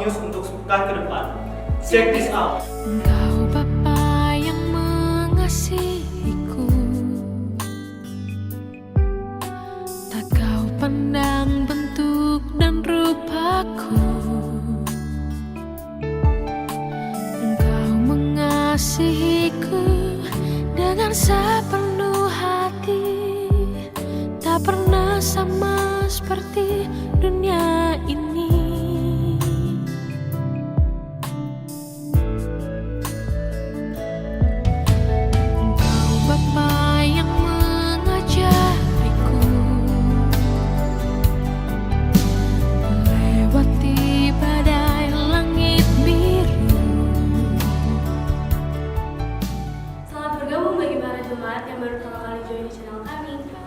News untuk sepekan ke depan. Check this out. Engkau Bapa yang mengasihiku, tak kau pandang bentuk dan rupaku. Engkau mengasihiku dengan sepenuh hati, tak pernah sama seperti dunia ini.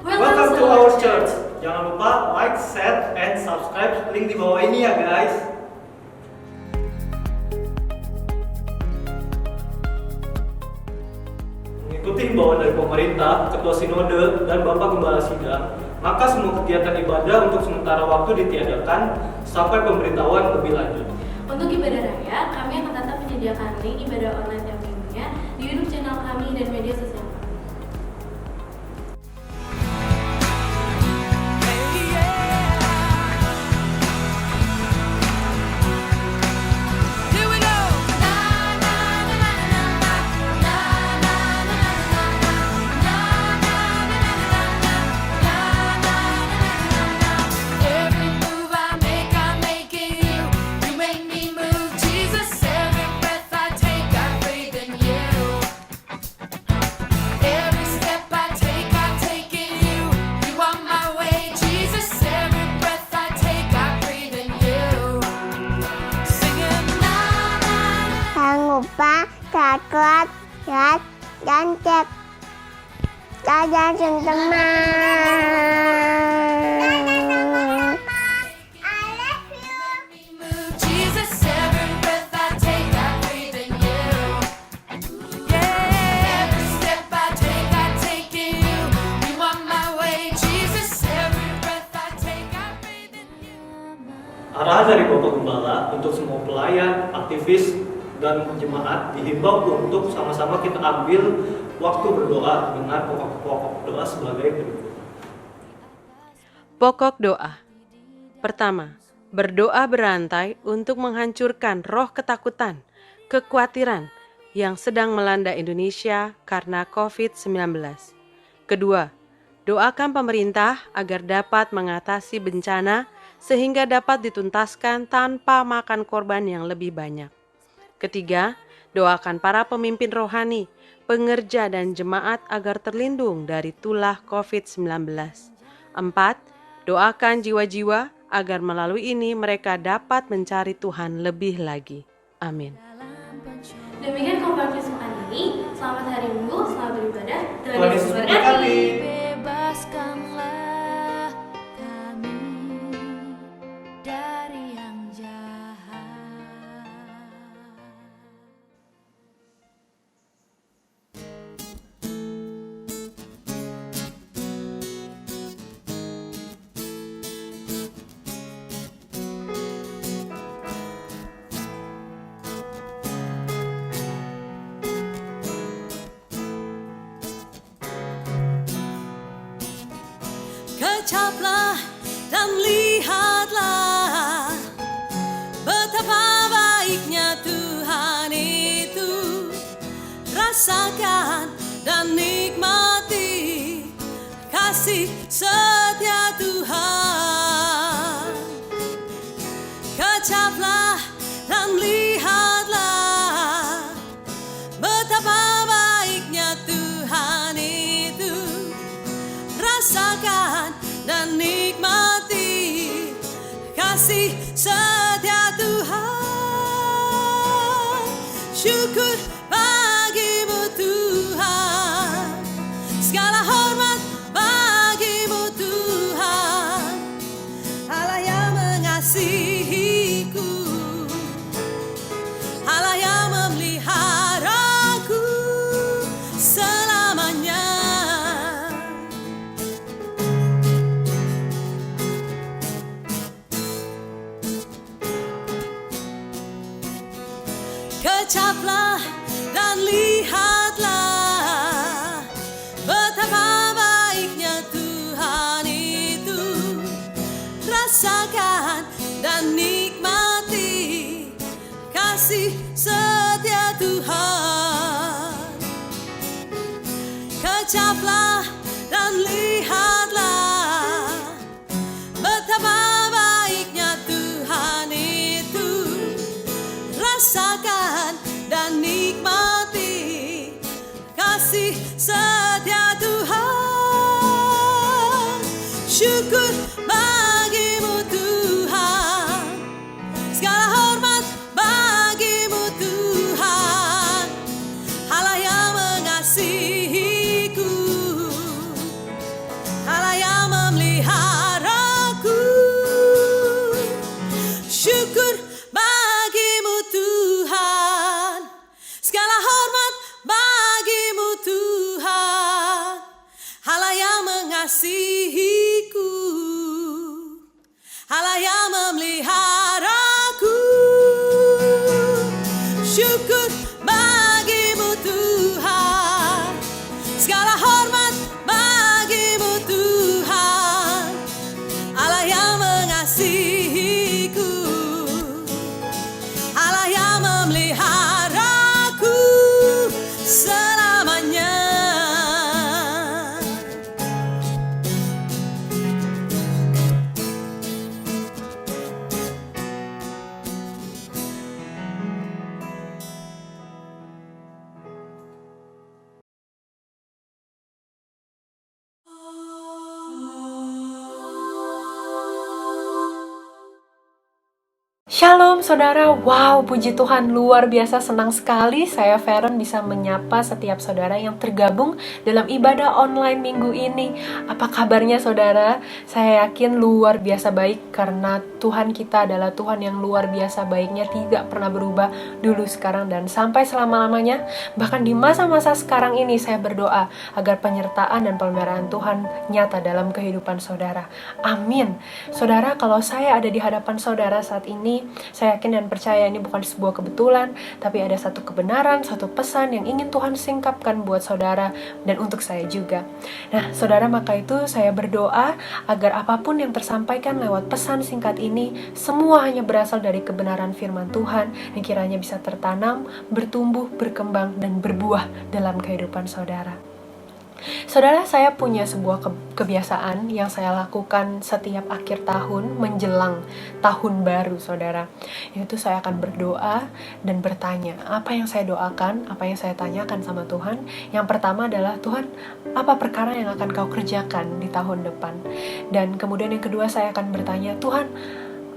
Welcome to our church. Jangan lupa like, share, and subscribe. Link di bawah ini ya guys. Mengikuti himbauan dari pemerintah, Ketua Sinode, dan Bapak Gembala Sidang, maka semua kegiatan ibadah untuk sementara waktu ditiadakan sampai pemberitahuan lebih lanjut. Untuk ibadah raya, kami akan tetap menyediakan link ibadah online tiap minggunya di YouTube channel kami dan media sosial kami. Lupa subscribe, like, dan cek. Dadah teman-teman. Arahan dari Bapak Gembala untuk semua pelayan, aktivis, dan jemaat dihimbau untuk sama-sama kita ambil waktu berdoa dengan pokok-pokok doa sebagai berikut. Pokok doa. Pertama, berdoa berantai untuk menghancurkan roh ketakutan, kekhawatiran yang sedang melanda Indonesia karena COVID-19. Kedua, doakan pemerintah agar dapat mengatasi bencana sehingga dapat dituntaskan tanpa makan korban yang lebih banyak. Ketiga, doakan para pemimpin rohani, pengerja dan jemaat agar terlindung dari tulah COVID-19. Empat, doakan jiwa-jiwa agar melalui ini mereka dapat mencari Tuhan lebih lagi. Amin. Demikian kompas pekan ini. Selamat hari Minggu, selamat beribadah. Tuhan Yesus memberkati. Bebaskanlah kami dari yang jahat. Kecaplah dan lihatlah betapa baiknya Tuhan itu. Rasakan dan nikmati kasih setia Tuhan. Kecaplah dan lihatlah betapa baiknya Tuhan itu. Rasakan dan nikmati kasih setia Tuhan. Syukur bagimu Tuhan, segala hormat bagimu Tuhan, Allah yang mengasihiku, Allah yang memeliharaku selamanya. Kecaplah dan lihatlah betapa baiknya Tuhan itu. Rasakan dan nikmati kasih setia Tuhan. Kecaplah dan lihatlah betapa baiknya Tuhan itu. Rasakan dan nikmati kasih setia Tuhan. Syukur bagimu Tuhan, segala hormat bagimu Tuhan. Allah yang mengasihiku, Allah yang memeliharaku. Syukur bagimu Tuhan, segala hormat bagimu Tuhan. Allah yang mengasihiku, Allah yang memeliharaku. Syukur bagimu Tuhan, segala hormat bagimu Tuhan. Allah yang mengasihiku, Allah yang memeliharaku selamanya. Shalom saudara, wow puji Tuhan luar biasa senang sekali saya Feren bisa menyapa setiap saudara yang tergabung dalam ibadah online minggu ini. Apa kabarnya saudara? Saya yakin luar biasa baik karena Tuhan kita adalah Tuhan yang luar biasa baiknya, tidak pernah berubah dulu, sekarang, dan sampai selama-lamanya. Bahkan di masa-masa sekarang ini saya berdoa agar penyertaan dan pemeliharaan Tuhan nyata dalam kehidupan saudara. Amin. Saudara, kalau saya ada di hadapan saudara saat ini, saya yakin dan percaya ini bukan sebuah kebetulan, tapi ada satu kebenaran, satu pesan yang ingin Tuhan singkapkan buat saudara dan untuk saya juga. Nah, saudara, maka itu saya berdoa agar apapun yang tersampaikan lewat pesan singkat ini, semua hanya berasal dari kebenaran firman Tuhan yang kiranya bisa tertanam, bertumbuh, berkembang, dan berbuah dalam kehidupan saudara. Saudara, saya punya sebuah kebiasaan yang saya lakukan setiap akhir tahun menjelang tahun baru, saudara. Yaitu saya akan berdoa dan bertanya, apa yang saya doakan, apa yang saya tanyakan sama Tuhan. Yang pertama adalah, Tuhan, apa perkara yang akan kau kerjakan di tahun depan? Dan kemudian yang kedua saya akan bertanya, Tuhan,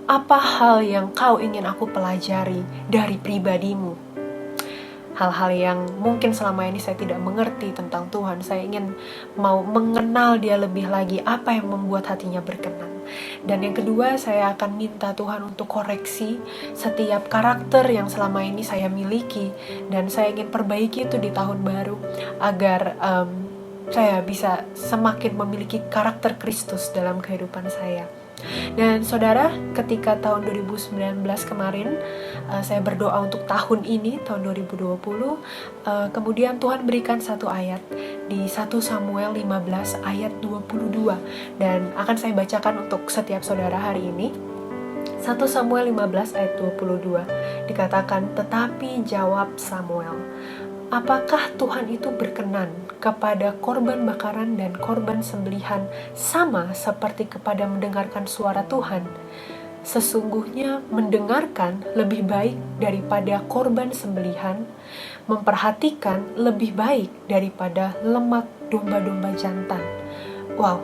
apa hal yang kau ingin aku pelajari dari pribadimu? Hal-hal yang mungkin selama ini saya tidak mengerti tentang Tuhan. Saya ingin mau mengenal Dia lebih lagi, apa yang membuat hatinya berkenan. Dan yang kedua, saya akan minta Tuhan untuk koreksi setiap karakter yang selama ini saya miliki, dan saya ingin perbaiki itu di tahun baru agar saya bisa semakin memiliki karakter Kristus dalam kehidupan saya. Dan saudara, ketika tahun 2019 kemarin saya berdoa untuk tahun ini, tahun 2020, kemudian Tuhan berikan satu ayat di 1 Samuel 15 ayat 22, dan akan saya bacakan untuk setiap saudara hari ini. 1 Samuel 15 ayat 22 dikatakan, tetapi jawab Samuel, apakah Tuhan itu berkenan kepada korban bakaran dan korban sembelihan sama seperti kepada mendengarkan suara Tuhan? Sesungguhnya mendengarkan lebih baik daripada korban sembelihan, memperhatikan lebih baik daripada lemak domba-domba jantan. Wow,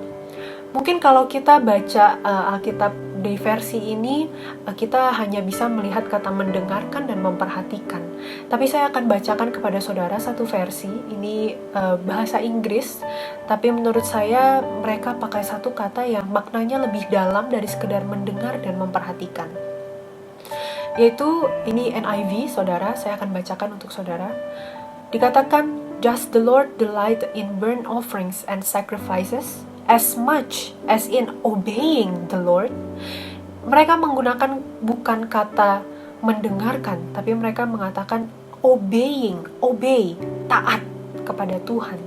mungkin kalau kita baca Alkitab di versi ini, kita hanya bisa melihat kata mendengarkan dan memperhatikan. Tapi saya akan bacakan kepada saudara satu versi, ini bahasa Inggris, tapi menurut saya mereka pakai satu kata yang maknanya lebih dalam dari sekedar mendengar dan memperhatikan. Yaitu, ini NIV, saudara, saya akan bacakan untuk saudara. Dikatakan, does the Lord delight in burnt offerings and sacrifices, as much as in obeying the Lord? Mereka menggunakan bukan kata mendengarkan, tapi mereka mengatakan obey, taat kepada Tuhan.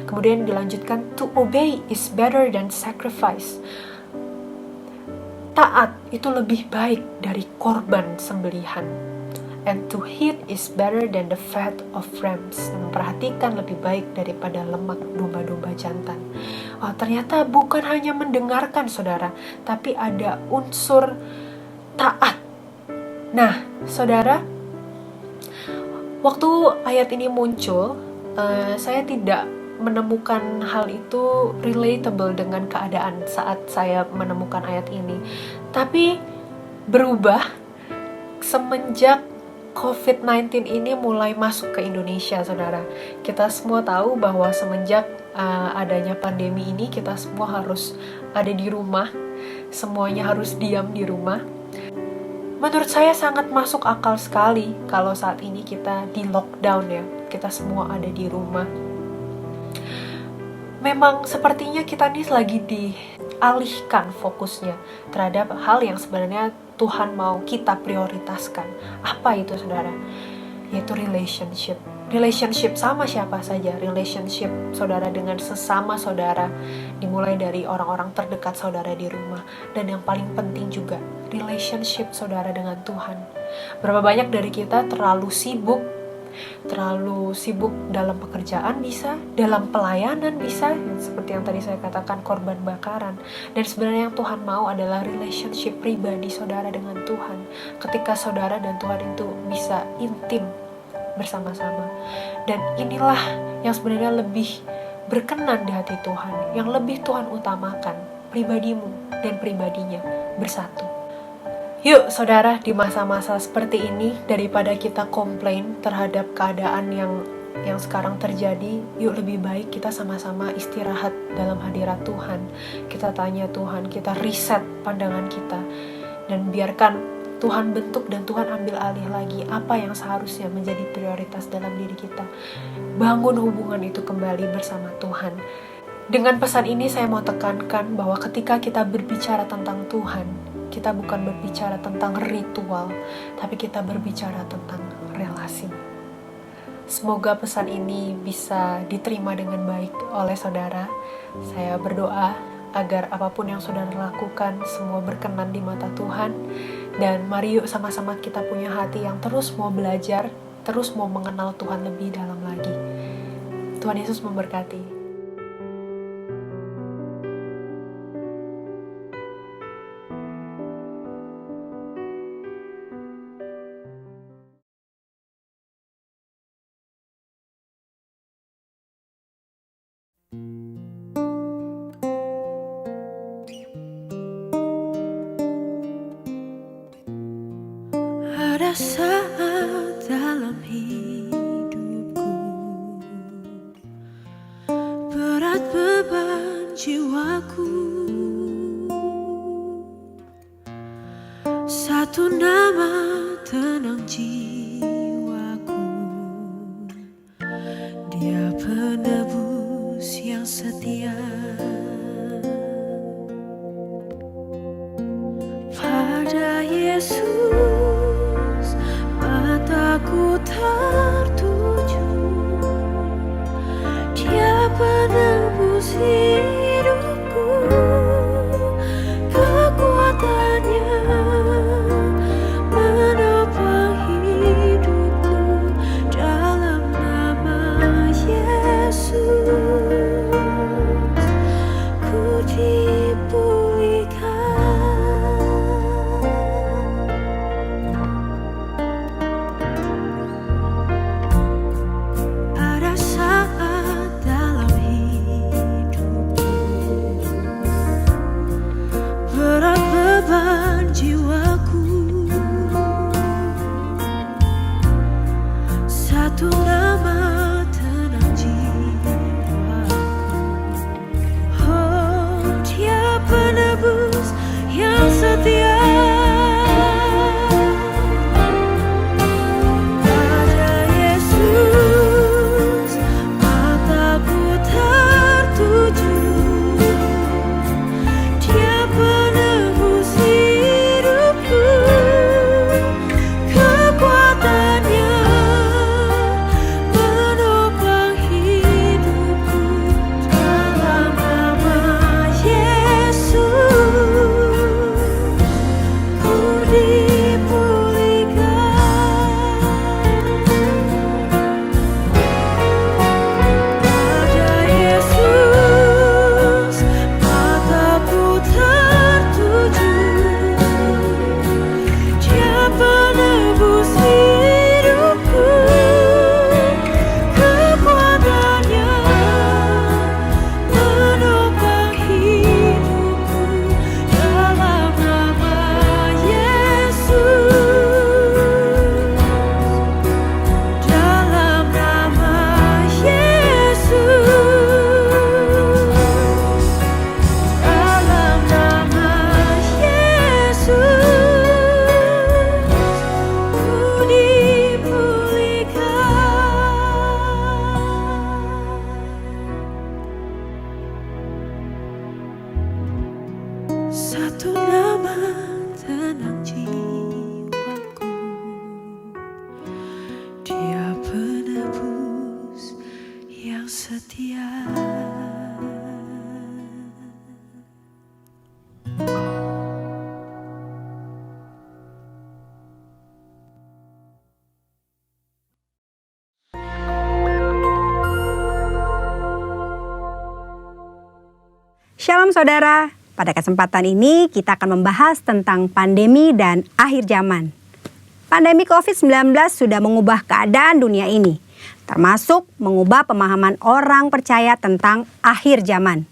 Kemudian dilanjutkan, to obey is better than sacrifice. Taat itu lebih baik dari korban sembelihan. And to heed is better than the fat of rams. Memperhatikan lebih baik daripada lemak domba-domba jantan. Wah, ternyata bukan hanya mendengarkan saudara, tapi ada unsur taat. Nah, saudara, waktu ayat ini muncul, saya tidak menemukan hal itu relatable dengan keadaan saat saya menemukan ayat ini. Tapi berubah semenjak COVID-19 ini mulai masuk ke Indonesia, saudara. Kita semua tahu bahwa semenjak adanya pandemi ini, kita semua harus ada di rumah, semuanya harus diam di rumah. Menurut saya sangat masuk akal sekali kalau saat ini kita di lockdown ya, kita semua ada di rumah. Memang sepertinya kita ini lagi dialihkan fokusnya terhadap hal yang sebenarnya Tuhan mau kita prioritaskan. Apa itu, saudara? Yaitu relationship. Relationship sama siapa saja. Relationship saudara dengan sesama saudara, dimulai dari orang-orang terdekat saudara di rumah. Dan yang paling penting juga, relationship saudara dengan Tuhan. Berapa banyak dari kita terlalu sibuk dalam pekerjaan bisa, dalam pelayanan bisa, seperti yang tadi saya katakan, korban bakaran. Dan sebenarnya yang Tuhan mau adalah relationship pribadi saudara dengan Tuhan. Ketika saudara dan Tuhan itu bisa intim bersama-sama. Dan inilah yang sebenarnya lebih berkenan di hati Tuhan, yang lebih Tuhan utamakan, pribadimu dan pribadinya bersatu. Yuk saudara, di masa-masa seperti ini, daripada kita komplain terhadap keadaan yang sekarang terjadi, yuk lebih baik kita sama-sama istirahat dalam hadirat Tuhan. Kita tanya Tuhan, kita riset pandangan kita, dan biarkan Tuhan bentuk dan Tuhan ambil alih lagi apa yang seharusnya menjadi prioritas dalam diri kita. Bangun hubungan itu kembali bersama Tuhan. Dengan pesan ini saya mau tekankan bahwa ketika kita berbicara tentang Tuhan, kita bukan berbicara tentang ritual, tapi kita berbicara tentang relasi. Semoga pesan ini bisa diterima dengan baik oleh saudara. Saya berdoa agar apapun yang saudara lakukan semua berkenan di mata Tuhan. Dan mari yuk sama-sama kita punya hati yang terus mau belajar, terus mau mengenal Tuhan lebih dalam lagi. Tuhan Yesus memberkati. Ada saat dalam hidupku berat beban jiwaku, satu nama tenang jiwaku, Dia penebus yang setia. Pada Yesus mataku tertuju, Dia penebus hidupku, kekuatannya menopang hidupku dalam nama Yesus. Ku dipulihkan. Ada saat dalam hidupku setia. Shalom saudara, pada kesempatan ini kita akan membahas tentang pandemi dan akhir zaman. Pandemi COVID-19 sudah mengubah keadaan dunia ini, termasuk mengubah pemahaman orang percaya tentang akhir zaman.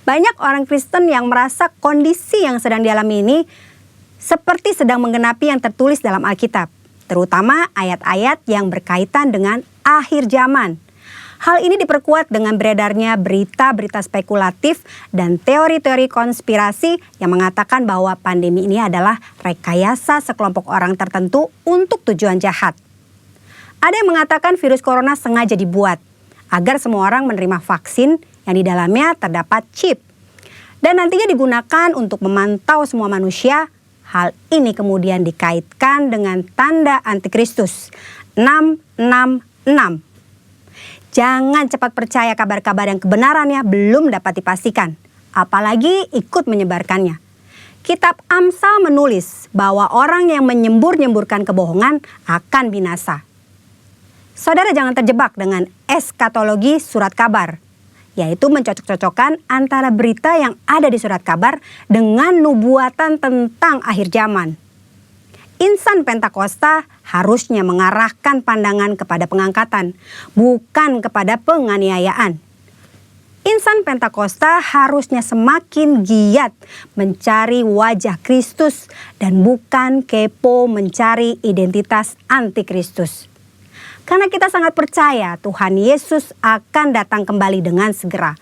Banyak orang Kristen yang merasa kondisi yang sedang dialami ini seperti sedang menggenapi yang tertulis dalam Alkitab, terutama ayat-ayat yang berkaitan dengan akhir zaman. Hal ini diperkuat dengan beredarnya berita-berita spekulatif dan teori-teori konspirasi yang mengatakan bahwa pandemi ini adalah rekayasa sekelompok orang tertentu untuk tujuan jahat. Ada yang mengatakan virus corona sengaja dibuat agar semua orang menerima vaksin yang di dalamnya terdapat chip dan nantinya digunakan untuk memantau semua manusia. Hal ini kemudian dikaitkan dengan tanda antikristus 666. Jangan cepat percaya kabar-kabar yang kebenarannya belum dapat dipastikan, apalagi ikut menyebarkannya. Kitab Amsal menulis bahwa orang yang menyembur-nyemburkan kebohongan akan binasa. Saudara jangan terjebak dengan eskatologi surat kabar, yaitu mencocok-cocokkan antara berita yang ada di surat kabar dengan nubuatan tentang akhir zaman. Insan Pentakosta harusnya mengarahkan pandangan kepada pengangkatan, bukan kepada penganiayaan. Insan Pentakosta harusnya semakin giat mencari wajah Kristus dan bukan kepo mencari identitas antikristus. Karena kita sangat percaya Tuhan Yesus akan datang kembali dengan segera.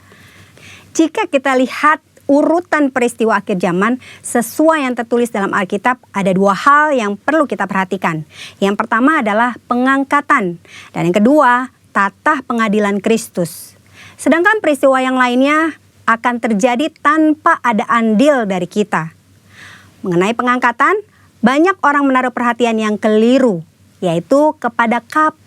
Jika kita lihat urutan peristiwa akhir zaman sesuai yang tertulis dalam Alkitab, ada dua hal yang perlu kita perhatikan. Yang pertama adalah pengangkatan dan yang kedua tatah pengadilan Kristus. Sedangkan peristiwa yang lainnya akan terjadi tanpa ada andil dari kita. Mengenai pengangkatan, banyak orang menaruh perhatian yang keliru, yaitu kepada kapan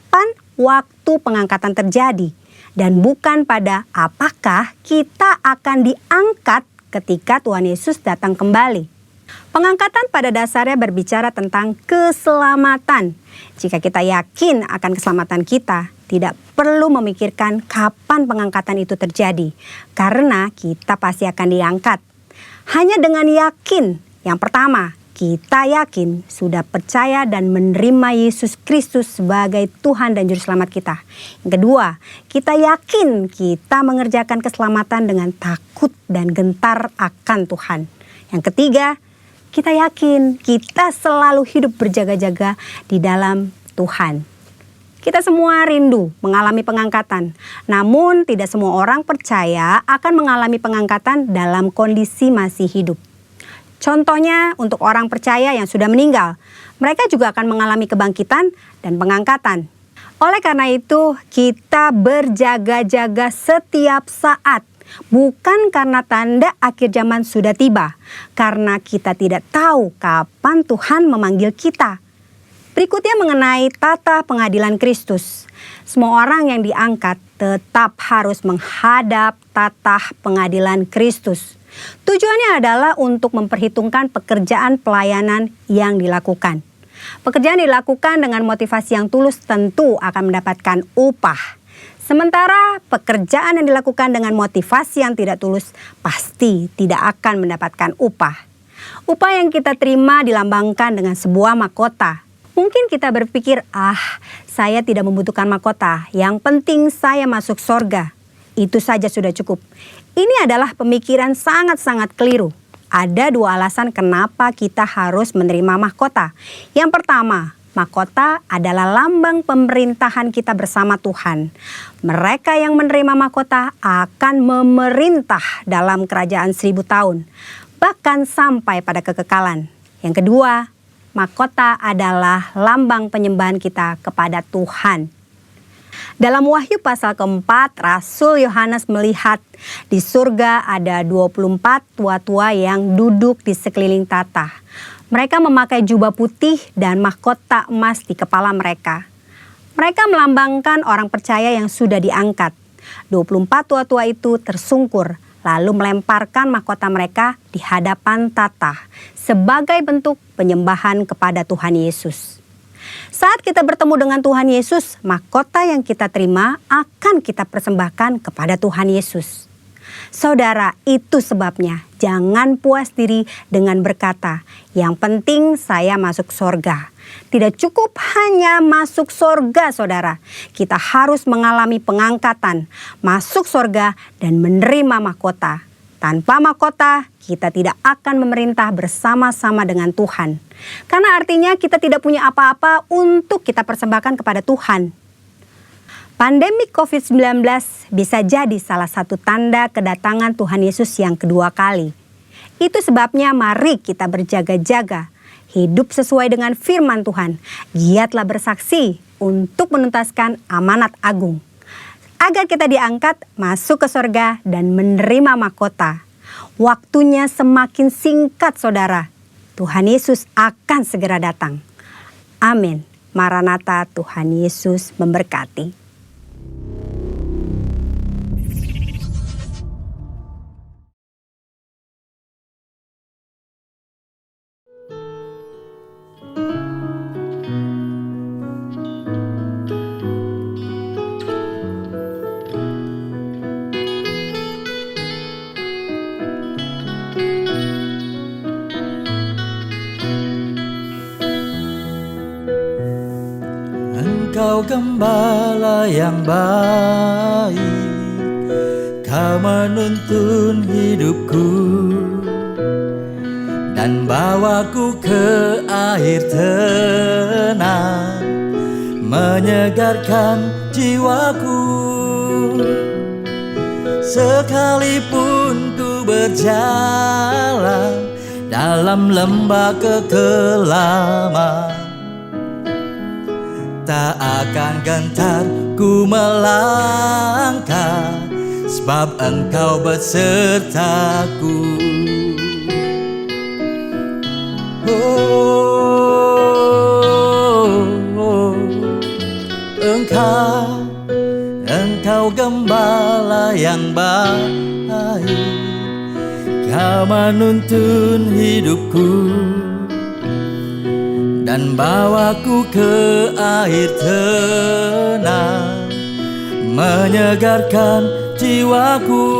waktu pengangkatan terjadi dan bukan pada apakah kita akan diangkat ketika Tuhan Yesus datang kembali. Pengangkatan pada dasarnya berbicara tentang keselamatan. Jika kita yakin akan keselamatan kita, tidak perlu memikirkan kapan pengangkatan itu terjadi, karena kita pasti akan diangkat. Hanya dengan yakin, yang pertama, kita yakin sudah percaya dan menerima Yesus Kristus sebagai Tuhan dan Juru Selamat kita. Yang kedua, kita yakin kita mengerjakan keselamatan dengan takut dan gentar akan Tuhan. Yang ketiga, kita yakin kita selalu hidup berjaga-jaga di dalam Tuhan. Kita semua rindu mengalami pengangkatan, namun tidak semua orang percaya akan mengalami pengangkatan dalam kondisi masih hidup. Contohnya untuk orang percaya yang sudah meninggal, mereka juga akan mengalami kebangkitan dan pengangkatan. Oleh karena itu, kita berjaga-jaga setiap saat, bukan karena tanda akhir zaman sudah tiba, karena kita tidak tahu kapan Tuhan memanggil kita. Berikutnya mengenai tata pengadilan Kristus. Semua orang yang diangkat tetap harus menghadap tata pengadilan Kristus. Tujuannya adalah untuk memperhitungkan pekerjaan pelayanan yang dilakukan. Pekerjaan dilakukan dengan motivasi yang tulus tentu akan mendapatkan upah. Sementara pekerjaan yang dilakukan dengan motivasi yang tidak tulus pasti tidak akan mendapatkan upah. Upah yang kita terima dilambangkan dengan sebuah mahkota. Mungkin kita berpikir, saya tidak membutuhkan mahkota, yang penting saya masuk sorga. Itu saja sudah cukup. Ini adalah pemikiran sangat-sangat keliru. Ada dua alasan kenapa kita harus menerima mahkota. Yang pertama, mahkota adalah lambang pemerintahan kita bersama Tuhan. Mereka yang menerima mahkota akan memerintah dalam kerajaan 1000 tahun, bahkan sampai pada kekekalan. Yang kedua, mahkota adalah lambang penyembahan kita kepada Tuhan. Dalam Wahyu pasal keempat, Rasul Yohanes melihat di surga ada 24 tua-tua yang duduk di sekeliling tata. Mereka memakai jubah putih dan mahkota emas di kepala mereka. Mereka melambangkan orang percaya yang sudah diangkat. 24 tua-tua itu tersungkur, lalu melemparkan mahkota mereka di hadapan Tatah sebagai bentuk penyembahan kepada Tuhan Yesus. Saat kita bertemu dengan Tuhan Yesus, mahkota yang kita terima akan kita persembahkan kepada Tuhan Yesus. Saudara, itu sebabnya jangan puas diri dengan berkata, yang penting saya masuk sorga. Tidak cukup hanya masuk sorga, saudara. Kita harus mengalami pengangkatan, masuk sorga dan menerima mahkota. Tanpa mahkota, kita tidak akan memerintah bersama-sama dengan Tuhan. Karena artinya kita tidak punya apa-apa untuk kita persembahkan kepada Tuhan. Pandemi COVID-19 bisa jadi salah satu tanda kedatangan Tuhan Yesus yang kedua kali. Itu sebabnya mari kita berjaga-jaga, hidup sesuai dengan firman Tuhan, giatlah bersaksi untuk menuntaskan amanat agung. Agar kita diangkat masuk ke sorga dan menerima mahkota. Waktunya semakin singkat, saudara. Tuhan Yesus akan segera datang. Amin. Maranatha, Tuhan Yesus memberkati. Engkau gembala yang baik, Kau menuntun hidupku dan bawaku ke air tenang, menyegarkan jiwaku. Sekalipun ku berjalan dalam lembah kekelaman, tak akan gentar ku melangkah, sebab Engkau besertaku. Engkau gembala yang baik, Kau menuntun hidupku dan bawaku ke air tenang, menyegarkan jiwaku.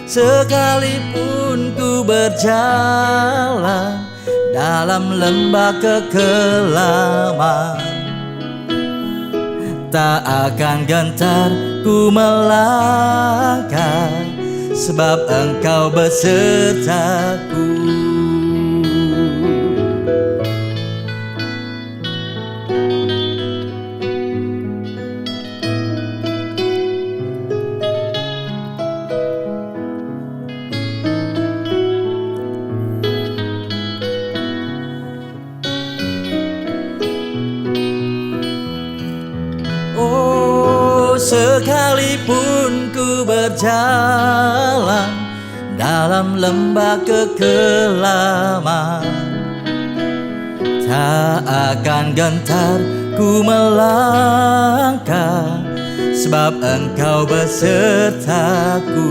Sekalipun ku berjalan dalam lembah kekelaman, tak akan gentar ku melangkah, sebab Engkau besertaku. Sekalipun ku berjalan dalam lembah kekelaman, tak akan gentar ku melangkah, sebab Engkau besertaku.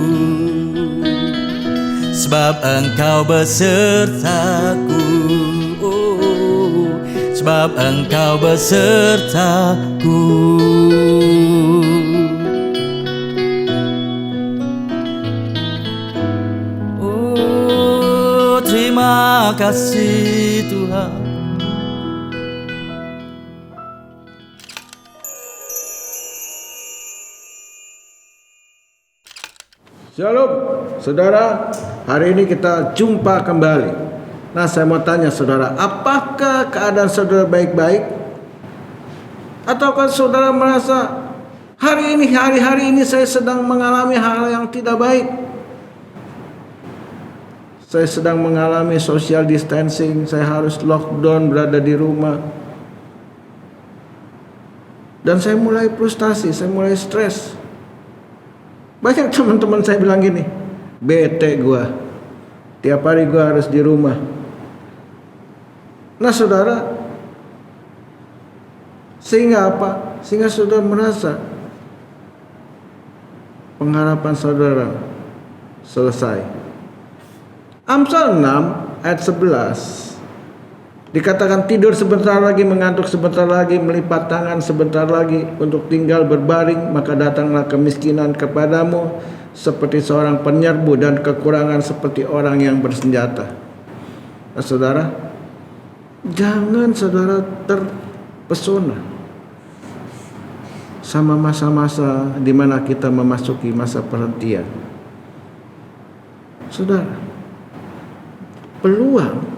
Sebab Engkau besertaku, sebab Engkau besertaku. Terima kasih Tuhan. Shalom saudara, hari ini kita jumpa kembali. Nah, saya mau tanya saudara, apakah keadaan saudara baik-baik? Ataukah saudara merasa hari ini saya sedang mengalami hal yang tidak baik? Saya sedang mengalami social distancing, saya harus lockdown, berada di rumah. Dan saya mulai frustasi, saya mulai stres. Banyak teman-teman saya bilang gini, bete gua, tiap hari gua harus di rumah. Nah saudara, sehingga apa? Sehingga saudara merasa pengharapan saudara selesai. Amsal 6 ayat 11 dikatakan, tidur sebentar lagi, mengantuk sebentar lagi, melipat tangan sebentar lagi untuk tinggal berbaring, maka datanglah kemiskinan kepadamu seperti seorang penyerbu dan kekurangan seperti orang yang bersenjata. Nah, saudara, jangan saudara terpesona sama masa-masa di mana kita memasuki masa perhentian. Saudara, peluang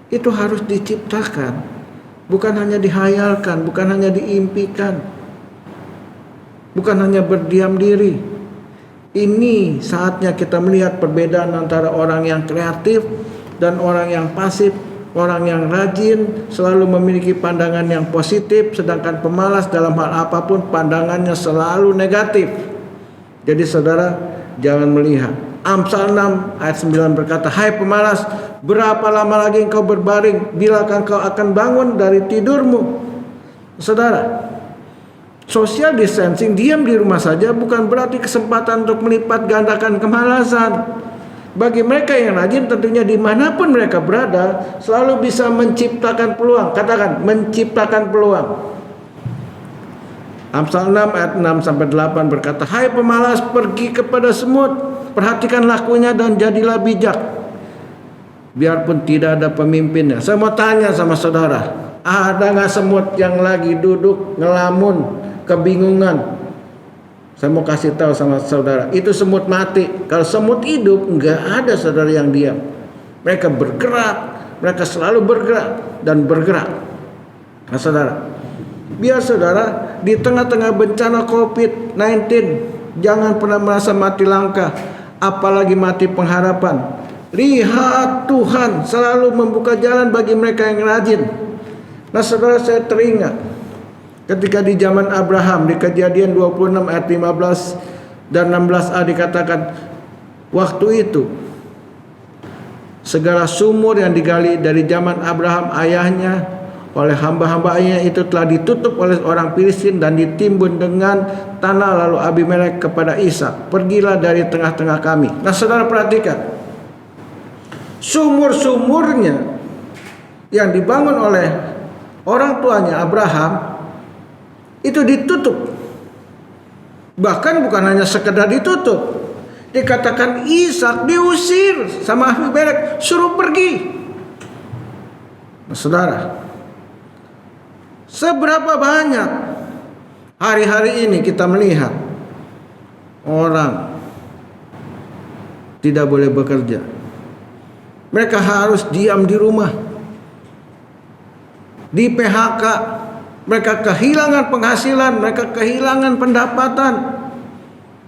itu harus diciptakan, bukan hanya dihayalkan, bukan hanya diimpikan, bukan hanya berdiam diri. Ini saatnya kita melihat perbedaan antara orang yang kreatif dan orang yang pasif. Orang yang rajin selalu memiliki pandangan yang positif, sedangkan pemalas dalam hal apapun pandangannya selalu negatif. Jadi saudara, jangan melihat. Amsal 6 ayat 9 berkata, hai pemalas, berapa lama lagi engkau berbaring? Bilakah engkau akan bangun dari tidurmu? Saudara, social distancing, diam di rumah saja, bukan berarti kesempatan untuk melipat gandakan kemalasan. Bagi mereka yang rajin, tentunya dimanapun mereka berada, selalu bisa menciptakan peluang. Katakan, menciptakan peluang. Amsal 6 ayat 6-8 berkata, hai pemalas, pergi kepada semut, perhatikan lakunya dan jadilah bijak, biarpun tidak ada pemimpinnya. Saya mau tanya sama saudara, ada gak semut yang lagi duduk ngelamun, kebingungan? Saya mau kasih tahu sama saudara, itu semut mati. Kalau semut hidup, enggak ada saudara yang diam. Mereka bergerak, mereka selalu bergerak dan bergerak. Nah saudara, biar saudara di tengah-tengah bencana COVID-19 jangan pernah merasa mati langkah, apalagi mati pengharapan. Lihat, Tuhan selalu membuka jalan bagi mereka yang rajin. Nah saudara, saya teringat ketika di zaman Abraham, di Kejadian 26 ayat 15 dan 16a dikatakan, waktu itu segala sumur yang digali dari zaman Abraham ayahnya oleh hamba-hamba ayahnya itu telah ditutup oleh orang Filistin dan ditimbun dengan tanah. Lalu Abimelek kepada Ishak, pergilah dari tengah-tengah kami. Nah saudara perhatikan, sumur-sumurnya yang dibangun oleh orang tuanya Abraham itu ditutup. Bahkan bukan hanya sekedar ditutup, dikatakan Ishak diusir sama Abimelek, suruh pergi. Nah, saudara, seberapa banyak hari-hari ini kita melihat orang tidak boleh bekerja, mereka harus diam di rumah, di PHK. Mereka kehilangan penghasilan, mereka kehilangan pendapatan,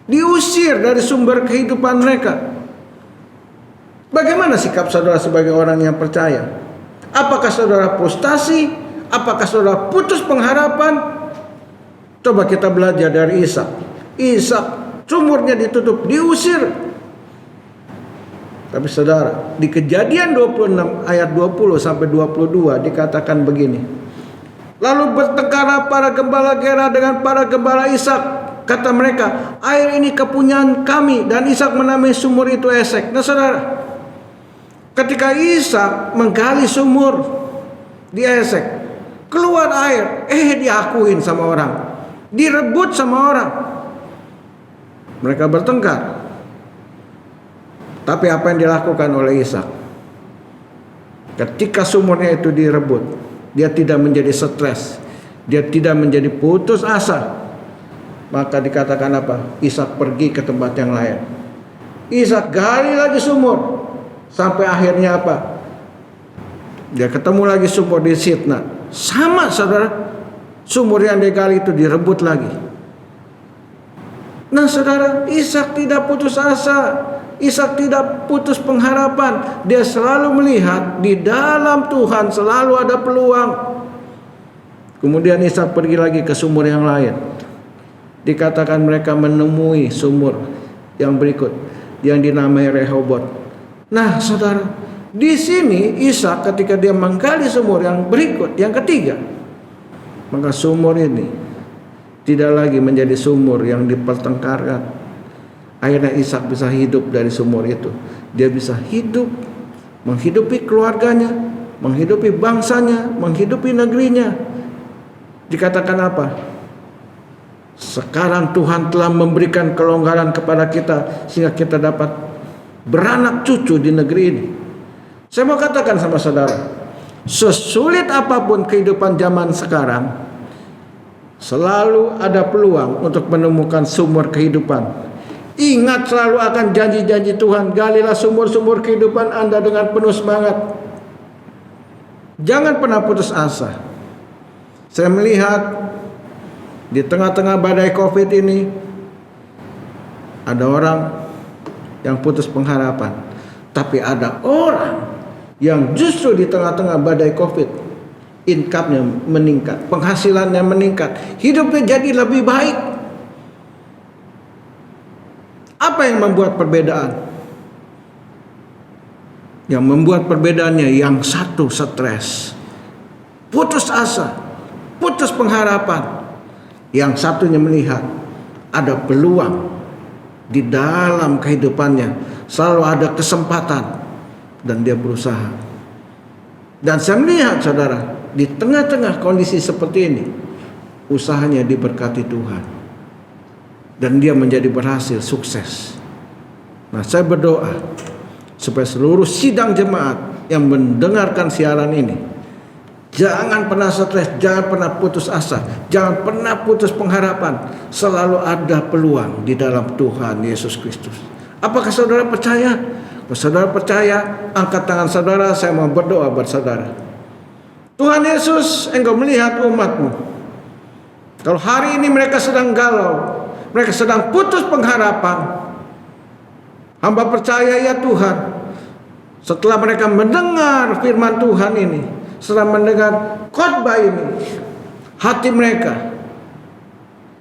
diusir dari sumber kehidupan mereka. Bagaimana sikap saudara sebagai orang yang percaya? Apakah saudara frustasi? Apakah saudara putus pengharapan? Coba kita belajar dari Ishak. Ishak sumurnya ditutup, diusir. Tapi saudara, di Kejadian 26 ayat 20 sampai 22 dikatakan begini. Lalu bertengkar para gembala Gera dengan para gembala Ishak. Kata mereka, air ini kepunyaan kami. Dan Ishak menamai sumur itu Esek. Nah saudara, ketika Ishak menggali sumur di Esek, keluar air, diakuin sama orang, direbut sama orang. Mereka bertengkar. Tapi apa yang dilakukan oleh Ishak? Ketika sumurnya itu direbut, dia tidak menjadi stres, dia tidak menjadi putus asa. Maka dikatakan apa? Ishak pergi ke tempat yang lain. Ishak gali lagi sumur, sampai akhirnya apa? Dia ketemu lagi sumur di Sitna. Sama saudara, sumur yang dia gali itu direbut lagi. Nah saudara, Ishak tidak putus asa, Ishak tidak putus pengharapan. Dia selalu melihat di dalam Tuhan selalu ada peluang. Kemudian Ishak pergi lagi ke sumur yang lain. Dikatakan mereka menemui sumur yang berikut yang dinamai Rehobot. Nah saudara, di sini Ishak ketika dia menggali sumur yang berikut, yang ketiga, maka sumur ini tidak lagi menjadi sumur yang dipertengkarkan, Akhirnya Ishak bisa hidup dari sumur itu. Dia bisa hidup, menghidupi keluarganya, menghidupi bangsanya, menghidupi negerinya. Dikatakan apa? Sekarang Tuhan telah memberikan kelonggaran kepada kita sehingga kita dapat beranak cucu di negeri ini. Saya mau katakan sama saudara, sesulit apapun kehidupan zaman sekarang, selalu ada peluang untuk menemukan sumber kehidupan. Ingat selalu akan janji-janji Tuhan. Galilah sumur-sumur kehidupan Anda dengan penuh semangat. Jangan pernah putus asa. Saya melihat di tengah-tengah badai COVID ini, ada orang yang putus pengharapan. Tapi ada orang yang justru di tengah-tengah badai COVID, income-nya meningkat, penghasilannya meningkat, hidupnya jadi lebih baik. Apa yang membuat perbedaan? Yang membuat perbedaannya yang satu stres, putus asa, putus pengharapan. Yang satunya melihat ada peluang di dalam kehidupannya, selalu ada kesempatan dan dia berusaha. Dan saya melihat saudara, di tengah-tengah kondisi seperti ini, usahanya diberkati Tuhan. Dan dia menjadi berhasil, sukses. Nah, saya berdoa supaya seluruh sidang jemaat yang mendengarkan siaran ini, jangan pernah stres, jangan pernah putus asa, jangan pernah putus pengharapan. Selalu ada peluang di dalam Tuhan Yesus Kristus. Apakah saudara percaya? Kalau saudara percaya, angkat tangan saudara, saya mau berdoa buat saudara. Tuhan Yesus, Engkau melihat umat-Mu. Kalau hari ini mereka sedang galau, mereka sedang putus pengharapan, hamba percaya ya Tuhan, setelah mereka mendengar firman Tuhan ini, setelah mendengar khotbah ini, hati mereka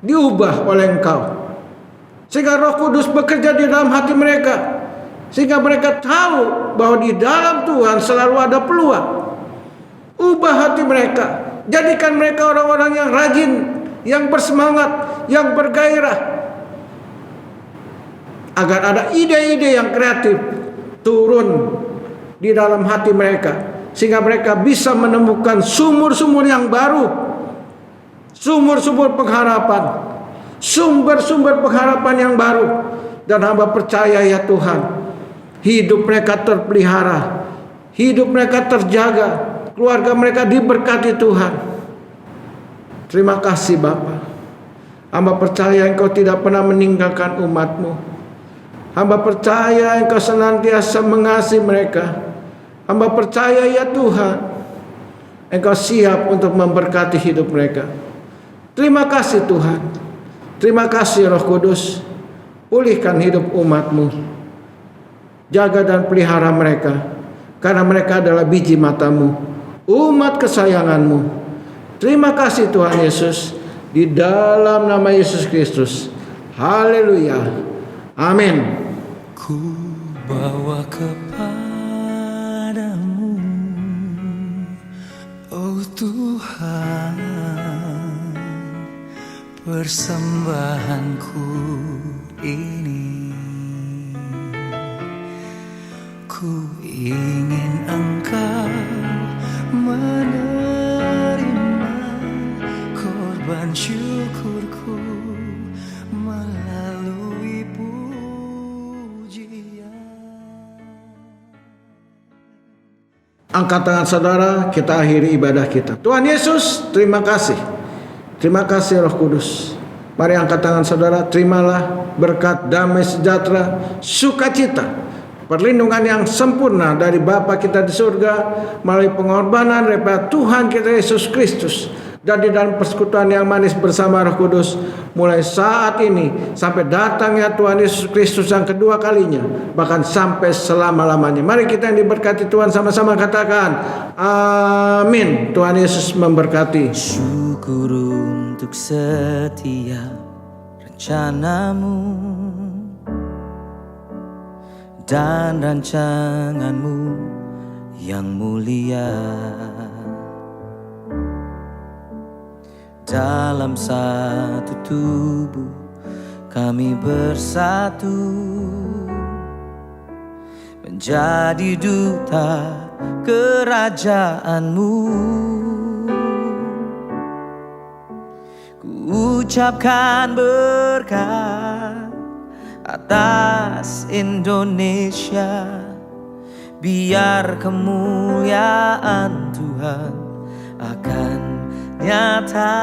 diubah oleh Engkau, sehingga Roh Kudus bekerja di dalam hati mereka, sehingga mereka tahu bahwa di dalam Tuhan selalu ada peluang. Ubah hati mereka, jadikan mereka orang-orang yang rajin, yang bersemangat, yang bergairah, agar ada ide-ide yang kreatif turun di dalam hati mereka, sehingga mereka bisa menemukan sumur-sumur yang baru, sumur-sumur pengharapan, sumber-sumber pengharapan yang baru. Dan hamba percaya ya Tuhan, hidup mereka terpelihara, hidup mereka terjaga, keluarga mereka diberkati Tuhan. Terima kasih Bapa. Hamba percaya Engkau tidak pernah meninggalkan umat-Mu. Hamba percaya Engkau senantiasa mengasihi mereka. Hamba percaya ya Tuhan, Engkau siap untuk memberkati hidup mereka. Terima kasih Tuhan. Terima kasih Roh Kudus. Pulihkan hidup umat-Mu. Jaga dan pelihara mereka, karena mereka adalah biji mata-Mu, umat kesayangan-Mu. Terima kasih Tuhan Yesus, di dalam nama Yesus Kristus. Haleluya. Amin. Ku bawa kepadamu, oh Tuhan, persembahanku ini. Ku ingin Engkau menerima korban syukurku melalui pujian. Angkat tangan saudara, kita akhiri ibadah kita. Tuhan Yesus, terima kasih. Terima kasih Roh Kudus. Mari angkat tangan saudara, terimalah berkat damai sejahtera, sukacita, perlindungan yang sempurna dari Bapa kita di surga melalui pengorbanan daripada Tuhan kita Yesus Kristus, dan di dalam persekutuan yang manis bersama Roh Kudus mulai saat ini sampai datangnya Tuhan Yesus Kristus yang kedua kalinya, bahkan sampai selama-lamanya. Mari kita yang diberkati Tuhan sama-sama katakan amin. Tuhan Yesus memberkati. Syukur untuk setiap rencanamu dan rancanganmu yang mulia. Dalam satu tubuh kami bersatu menjadi duta kerajaan-Mu. Ku ucapkan berkat atas Indonesia, biar kemuliaan Tuhan akan nyata.